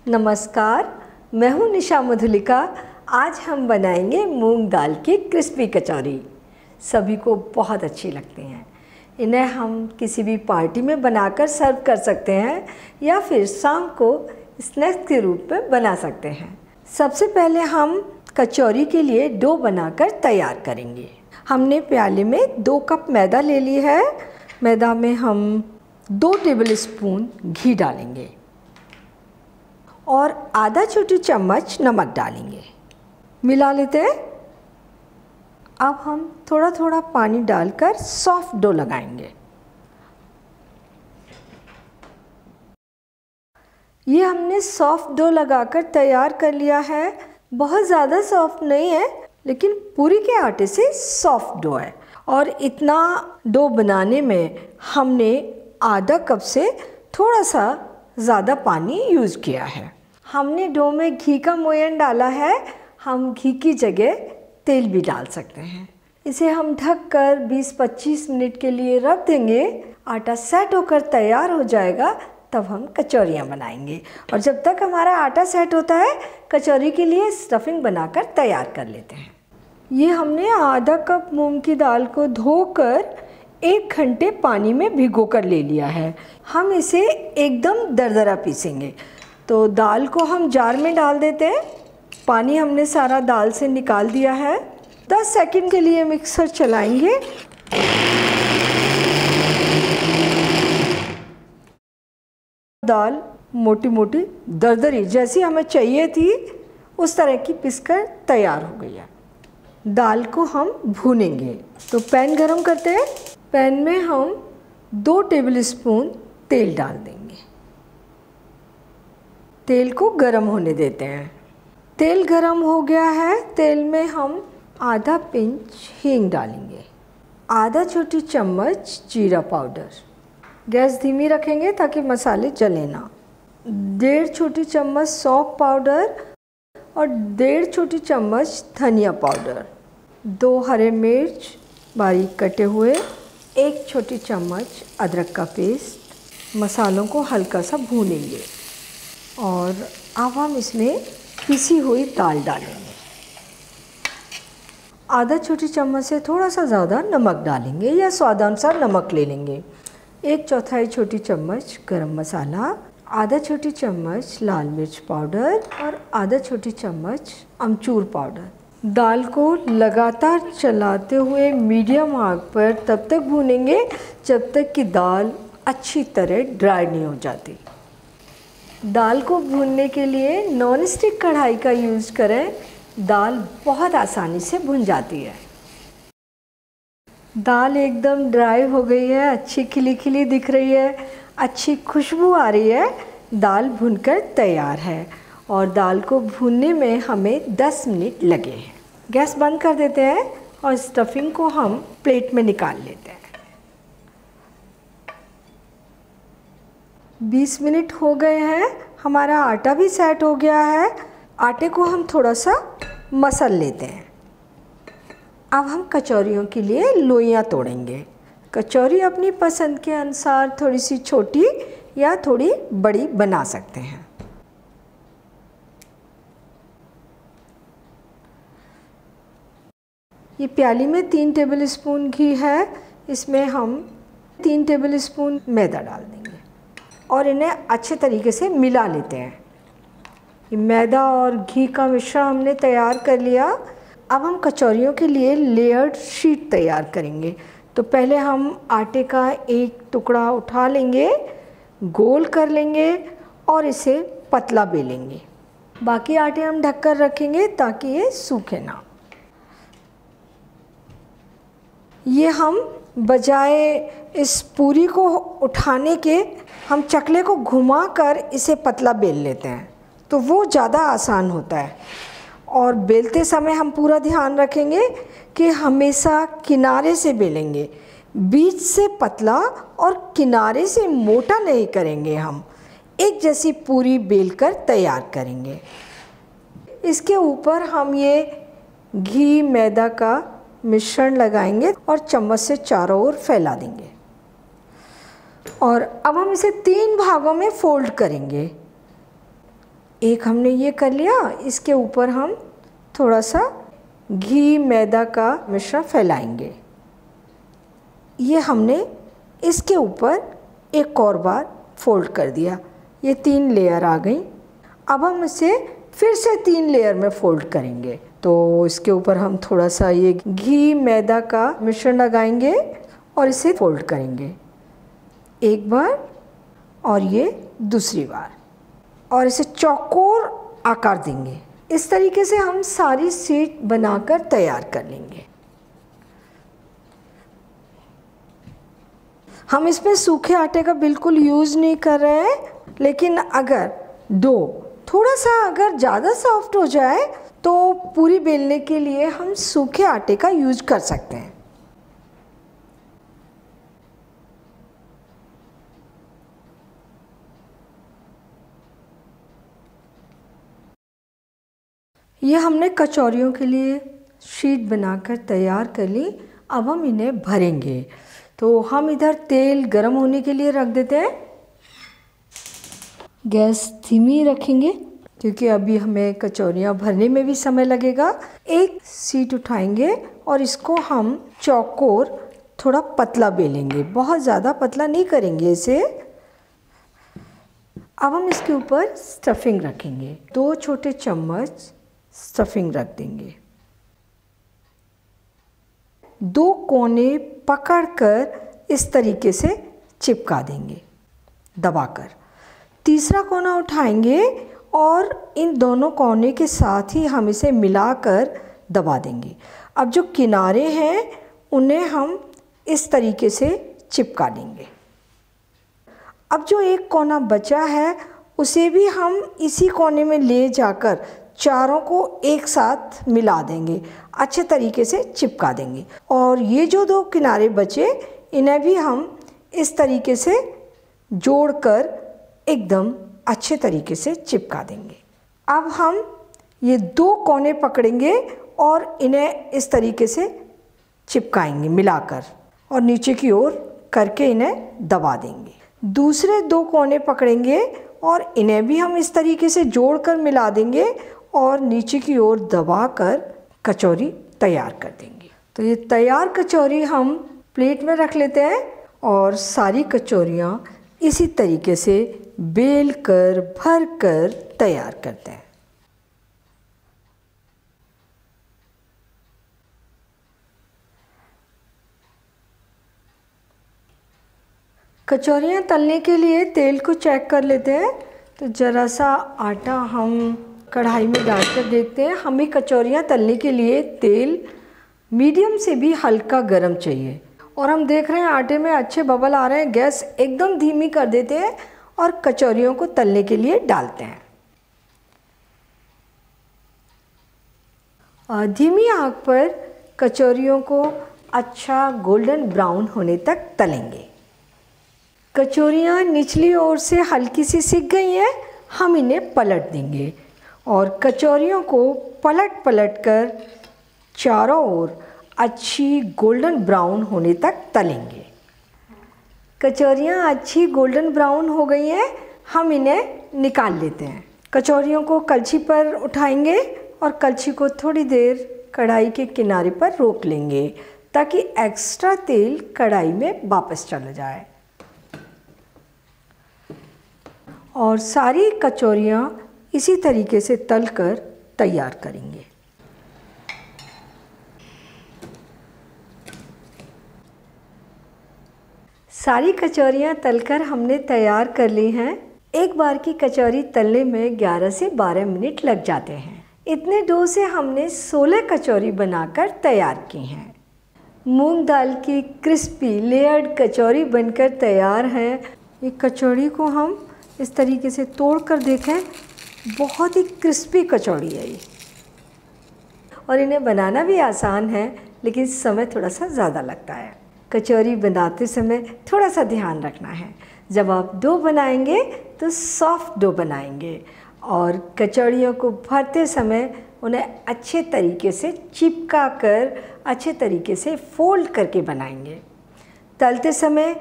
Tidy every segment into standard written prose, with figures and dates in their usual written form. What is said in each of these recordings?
नमस्कार, मैं हूँ निशा मधुलिका। आज हम बनाएंगे मूंग दाल की क्रिस्पी कचौरी। सभी को बहुत अच्छी लगती हैं। इन्हें हम किसी भी पार्टी में बनाकर सर्व कर सकते हैं या फिर शाम को स्नैक्स के रूप में बना सकते हैं। सबसे पहले हम कचौरी के लिए डो बनाकर तैयार करेंगे। हमने प्याले में 2 कप मैदा ले ली है। मैदा में हम 2 टेबलस्पून घी डालेंगे और आधा छोटी चम्मच नमक डालेंगे। मिला लेते हैं। अब हम थोड़ा थोड़ा पानी डालकर सॉफ्ट डो लगाएंगे। ये हमने सॉफ्ट डो लगाकर तैयार कर लिया है। बहुत ज़्यादा सॉफ्ट नहीं है, लेकिन पूरी के आटे से सॉफ्ट डो है। और इतना डो बनाने में हमने आधा कप से थोड़ा सा ज़्यादा पानी यूज़ किया है। हमने डो में घी का मोयन डाला है। हम घी की जगह तेल भी डाल सकते हैं। इसे हम ढककर 20-25 मिनट के लिए रख देंगे। आटा सेट होकर तैयार हो जाएगा, तब हम कचौरियाँ बनाएंगे। और जब तक हमारा आटा सेट होता है, कचौरी के लिए स्टफिंग बनाकर तैयार कर लेते हैं। ये हमने आधा कप मूंग की दाल को धोकर 1 घंटे पानी में भिगो कर ले लिया है। हम इसे एकदम दरदरा पीसेंगे। तो दाल को हम जार में डाल देते हैं। पानी हमने सारा दाल से निकाल दिया है। 10 सेकंड के लिए मिक्सर चलाएंगे। दाल मोटी मोटी दरदरी जैसी हमें चाहिए थी, उस तरह की पिसकर तैयार हो गई है। दाल को हम भूनेंगे। तो पैन गरम करते हैं। पैन में हम 2 टेबलस्पून तेल डाल देंगे। तेल को गरम होने देते हैं। तेल गरम हो गया है। तेल में हम आधा पिंच हींग डालेंगे, आधा छोटी चम्मच जीरा पाउडर। गैस धीमी रखेंगे ताकि मसाले जले ना। 1.5 छोटी चम्मच सौंफ पाउडर और 1.5 छोटी चम्मच धनिया पाउडर। 2 हरे मिर्च बारीक कटे हुए, 1 छोटी चम्मच अदरक का पेस्ट। मसालों को हल्का सा भूनेंगे और अब हम इसमें पिसी हुई दाल डालेंगे। आधा छोटी चम्मच से थोड़ा सा ज़्यादा नमक डालेंगे या स्वादानुसार नमक ले लेंगे। 1/4 छोटी चम्मच गरम मसाला, आधा छोटी चम्मच लाल मिर्च पाउडर और आधा छोटी चम्मच अमचूर पाउडर। दाल को लगातार चलाते हुए मीडियम आंच पर तब तक भूनेंगे जब तक कि दाल अच्छी तरह ड्राई नहीं हो जाती। दाल को भूनने के लिए नॉन स्टिक कढ़ाई का यूज़ करें। दाल बहुत आसानी से भुन जाती है। दाल एकदम ड्राई हो गई है, अच्छी खिली खिली दिख रही है, अच्छी खुशबू आ रही है। दाल भुनकर तैयार है और दाल को भूनने में हमें 10 मिनट लगे हैं। गैस बंद कर देते हैं और स्टफिंग को हम प्लेट में निकाल लेते हैं। 20 मिनट हो गए हैं। हमारा आटा भी सेट हो गया है। आटे को हम थोड़ा सा मसल लेते हैं। अब हम कचौरियों के लिए लोइयाँ तोड़ेंगे। कचौरी अपनी पसंद के अनुसार थोड़ी सी छोटी या थोड़ी बड़ी बना सकते हैं। ये प्याली में 3 टेबलस्पून घी है। इसमें हम 3 टेबलस्पून मैदा डाल देंगे और इन्हें अच्छे तरीके से मिला लेते हैं। ये मैदा और घी का मिश्रण हमने तैयार कर लिया। अब हम कचौरियों के लिए लेयर्ड शीट तैयार करेंगे। तो पहले हम आटे का एक टुकड़ा उठा लेंगे, गोल कर लेंगे और इसे पतला बेलेंगे। बाकी आटे हम ढककर रखेंगे ताकि ये सूखे ना। ये हम बजाय इस पूरी को उठाने के हम चकले को घुमाकर इसे पतला बेल लेते हैं, तो वो ज़्यादा आसान होता है। और बेलते समय हम पूरा ध्यान रखेंगे कि हमेशा किनारे से बेलेंगे, बीच से पतला और किनारे से मोटा नहीं करेंगे। हम एक जैसी पूरी बेलकर तैयार करेंगे। इसके ऊपर हम ये घी मैदा का मिश्रण लगाएंगे और चम्मच से चारों ओर फैला देंगे। और अब हम इसे 3 भागों में फोल्ड करेंगे। एक हमने ये कर लिया, इसके ऊपर हम थोड़ा सा घी मैदा का मिश्रण फैलाएंगे। ये हमने इसके ऊपर एक और बार फोल्ड कर दिया, ये 3 लेयर आ गई। अब हम इसे फिर से 3 लेयर में फोल्ड करेंगे। तो इसके ऊपर हम थोड़ा सा ये घी मैदा का मिश्रण लगाएंगे और इसे फोल्ड करेंगे, एक बार और ये दूसरी बार, और इसे चौकोर आकार देंगे। इस तरीके से हम सारी शीट बनाकर तैयार कर लेंगे। हम इसमें सूखे आटे का बिल्कुल यूज़ नहीं कर रहे हैं, लेकिन अगर डो थोड़ा सा अगर ज़्यादा सॉफ्ट हो जाए तो पूरी बेलने के लिए हम सूखे आटे का यूज कर सकते हैं। ये हमने कचौरियों के लिए शीट बनाकर तैयार कर ली। अब हम इन्हें भरेंगे। तो हम इधर तेल गरम होने के लिए रख देते हैं। गैस धीमी रखेंगे क्योंकि अभी हमें कचौरियाँ भरने में भी समय लगेगा। एक शीट उठाएंगे और इसको हम चौकोर थोड़ा पतला बेलेंगे, बहुत ज़्यादा पतला नहीं करेंगे इसे। अब हम इसके ऊपर स्टफिंग रखेंगे। 2 छोटे चम्मच स्टफिंग रख देंगे। 2 कोने पकड़कर इस तरीके से चिपका देंगे दबाकर। तीसरा कोना उठाएंगे और इन दोनों कोने के साथ ही हम इसे मिलाकर दबा देंगे। अब जो किनारे हैं उन्हें हम इस तरीके से चिपका देंगे। अब जो एक कोना बचा है उसे भी हम इसी कोने में ले जाकर चारों को एक साथ मिला देंगे, अच्छे तरीके से चिपका देंगे। और ये जो 2 किनारे बचे इन्हें भी हम इस तरीके से जोड़कर एकदम अच्छे तरीके से चिपका देंगे। अब हम ये 2 कोने पकड़ेंगे और इन्हें इस तरीके से चिपकाएंगे मिलाकर, और नीचे की ओर करके इन्हें दबा देंगे। दूसरे 2 कोने पकड़ेंगे और इन्हें भी हम इस तरीके से जोड़कर मिला देंगे और नीचे की ओर दबाकर कचौरी तैयार कर देंगे। तो ये तैयार कचौरी हम प्लेट में रख लेते हैं और सारी कचौरियाँ इसी तरीके से बेल कर भर कर तैयार करते हैं। कचौरियाँ तलने के लिए तेल को चेक कर लेते हैं। तो ज़रा सा आटा हम कढ़ाई में डालकर देखते हैं। हमें कचौरियाँ तलने के लिए तेल मीडियम से भी हल्का गर्म चाहिए। और हम देख रहे हैं आटे में अच्छे बबल आ रहे हैं। गैस एकदम धीमी कर देते हैं और कचौरियों को तलने के लिए डालते हैं। धीमी आंच पर कचौरियों को अच्छा गोल्डन ब्राउन होने तक तलेंगे। कचौरियाँ निचली ओर से हल्की सी सिक गई हैं, हम इन्हें पलट देंगे और कचौरियों को पलट पलट कर चारों ओर अच्छी गोल्डन ब्राउन होने तक तलेंगे। कचौरियाँ अच्छी गोल्डन ब्राउन हो गई हैं, हम इन्हें निकाल लेते हैं। कचौरियों को कलछी पर उठाएंगे और कलछी को थोड़ी देर कढ़ाई के किनारे पर रोक लेंगे ताकि एक्स्ट्रा तेल कढ़ाई में वापस चला जाए। और सारी कचौरियाँ इसी तरीके से तलकर तैयार करेंगे। सारी कचौरियाँ तलकर हमने तैयार कर ली हैं। एक बार की कचौरी तलने में 11 से 12 मिनट लग जाते हैं। इतने डो से हमने 16 कचौरी बनाकर तैयार की हैं। मूंग दाल की क्रिस्पी लेयर्ड कचौरी बनकर तैयार है। ये कचौरी को हम इस तरीके से तोड़ कर देखें, बहुत ही क्रिस्पी कचौड़ी है ये। और इन्हें बनाना भी आसान है, लेकिन समय थोड़ा सा ज़्यादा लगता है। कचौरी बनाते समय थोड़ा सा ध्यान रखना है। जब आप डो बनाएंगे तो सॉफ्ट डो बनाएंगे और कचौड़ियों को भरते समय उन्हें अच्छे तरीके से चिपका कर अच्छे तरीके से फोल्ड करके बनाएंगे। तलते समय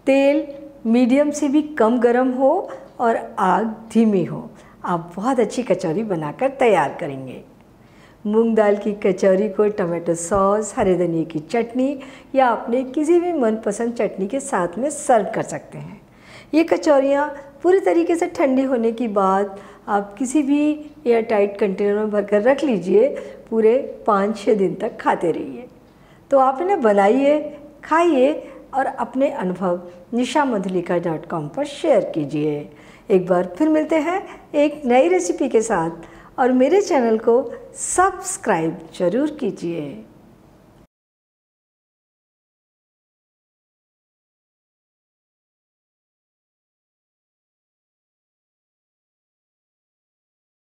तेल मीडियम से भी कम गर्म हो और आग धीमी हो। आप बहुत अच्छी कचौरी बनाकर तैयार करेंगे। मूंग दाल की कचौरी को टमाटो सॉस, हरे धनिए की चटनी या अपने किसी भी मनपसंद चटनी के साथ में सर्व कर सकते हैं। ये कचौरियाँ पूरी तरीके से ठंडी होने के बाद आप किसी भी एयर टाइट कंटेनर में भरकर रख लीजिए, पूरे 5-6 दिन तक खाते रहिए। तो आप इन्हें बनाइए, खाइए और अपने अनुभव nishamandhalika.com पर शेयर कीजिए। एक बार फिर मिलते हैं एक नई रेसिपी के साथ और मेरे चैनल को सब्सक्राइब ज़रूर कीजिए।